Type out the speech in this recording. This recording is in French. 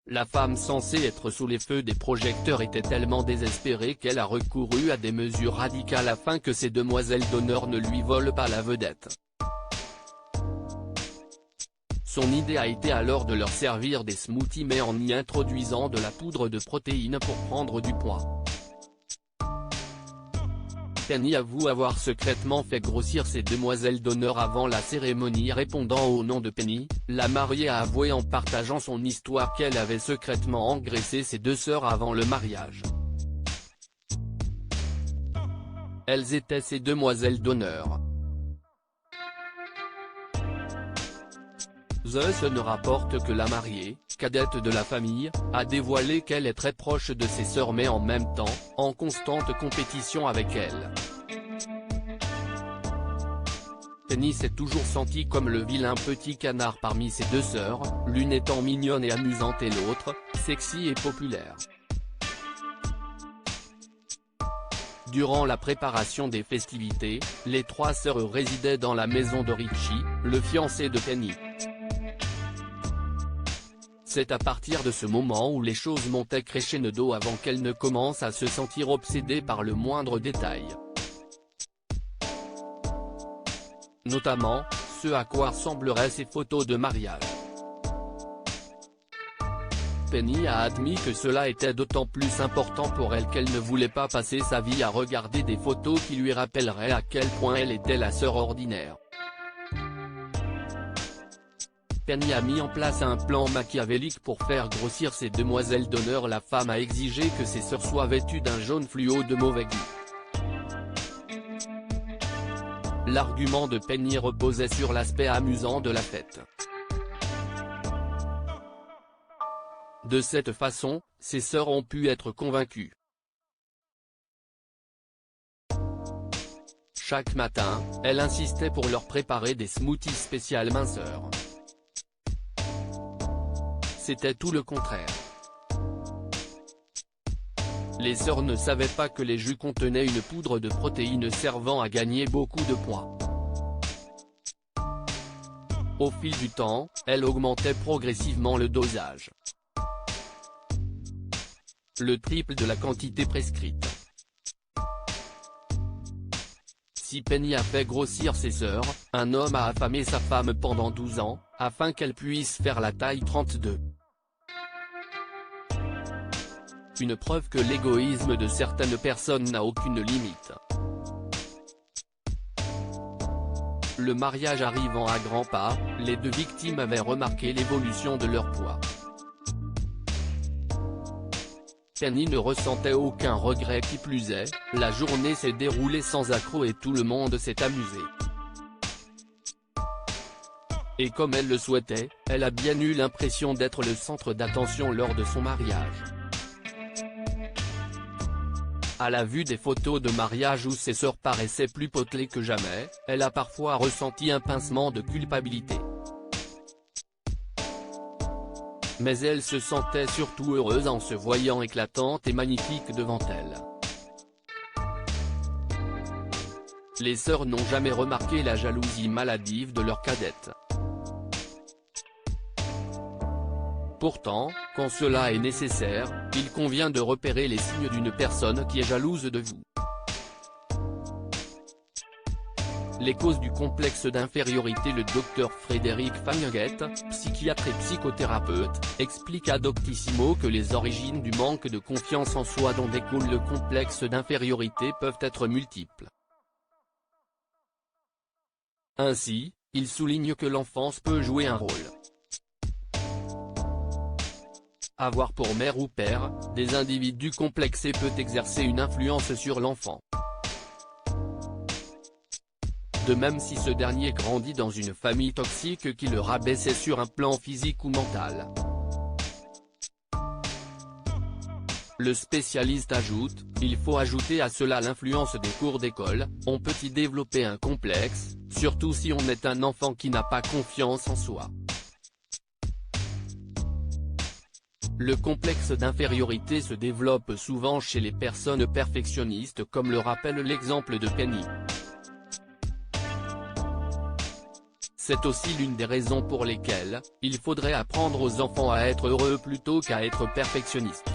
La femme censée être sous les feux des projecteurs était tellement désespérée qu'elle a recouru à des mesures radicales afin que ses demoiselles d'honneur ne lui volent pas la vedette. Son idée a été alors de leur servir des smoothies mais en y introduisant de la poudre de protéines pour prendre du poids. Penny avoue avoir secrètement fait grossir ses demoiselles d'honneur avant la cérémonie. Répondant au nom de Penny, la mariée a avoué en partageant son histoire qu'elle avait secrètement engraissé ses deux sœurs avant le mariage. Elles étaient ses demoiselles d'honneur. The Sun rapporte que la mariée, cadette de la famille, a dévoilé qu'elle est très proche de ses sœurs mais en même temps, en constante compétition avec elles. Penny s'est toujours sentie comme le vilain petit canard parmi ses deux sœurs, l'une étant mignonne et amusante et l'autre, sexy et populaire. Durant la préparation des festivités, les trois sœurs résidaient dans la maison de Richie, le fiancé de Penny. C'est à partir de ce moment où les choses montaient crescendo avant qu'elle ne commence à se sentir obsédée par le moindre détail. Notamment, ce à quoi ressembleraient ses photos de mariage. Penny a admis que cela était d'autant plus important pour elle qu'elle ne voulait pas passer sa vie à regarder des photos qui lui rappelleraient à quel point elle était la sœur ordinaire. Penny a mis en place un plan machiavélique pour faire grossir ses demoiselles d'honneur. La femme a exigé que ses sœurs soient vêtues d'un jaune fluo de mauvais goût. L'argument de Penny reposait sur l'aspect amusant de la fête. De cette façon, ses sœurs ont pu être convaincues. Chaque matin, elle insistait pour leur préparer des smoothies spécial minceur. C'était tout le contraire. Les sœurs ne savaient pas que les jus contenaient une poudre de protéines servant à gagner beaucoup de poids. Au fil du temps, elle augmentait progressivement le dosage. Le triple de la quantité prescrite. Si Penny a fait grossir ses sœurs, un homme a affamé sa femme pendant 12 ans, afin qu'elle puisse faire la taille 32. Une preuve que l'égoïsme de certaines personnes n'a aucune limite. Le mariage arrivant à grands pas, les deux victimes avaient remarqué l'évolution de leur poids. Penny ne ressentait aucun regret, qui plus est, la journée s'est déroulée sans accroc et tout le monde s'est amusé. Et comme elle le souhaitait, elle a bien eu l'impression d'être le centre d'attention lors de son mariage. À la vue des photos de mariage où ses sœurs paraissaient plus potelées que jamais, elle a parfois ressenti un pincement de culpabilité. Mais elle se sentait surtout heureuse en se voyant éclatante et magnifique devant elle. Les sœurs n'ont jamais remarqué la jalousie maladive de leur cadette. Pourtant, quand cela est nécessaire, il convient de repérer les signes d'une personne qui est jalouse de vous. Les causes du complexe d'infériorité. Le docteur Frédéric Fanguet, psychiatre et psychothérapeute, explique à Doctissimo que les origines du manque de confiance en soi dont découle le complexe d'infériorité peuvent être multiples. Ainsi, il souligne que l'enfance peut jouer un rôle. Avoir pour mère ou père, des individus complexés peut exercer une influence sur l'enfant. De même si ce dernier grandit dans une famille toxique qui le rabaissait sur un plan physique ou mental. Le spécialiste ajoute, il faut ajouter à cela l'influence des cours d'école, on peut y développer un complexe, surtout si on est un enfant qui n'a pas confiance en soi. Le complexe d'infériorité se développe souvent chez les personnes perfectionnistes comme le rappelle l'exemple de Penny. C'est aussi l'une des raisons pour lesquelles il faudrait apprendre aux enfants à être heureux plutôt qu'à être perfectionnistes.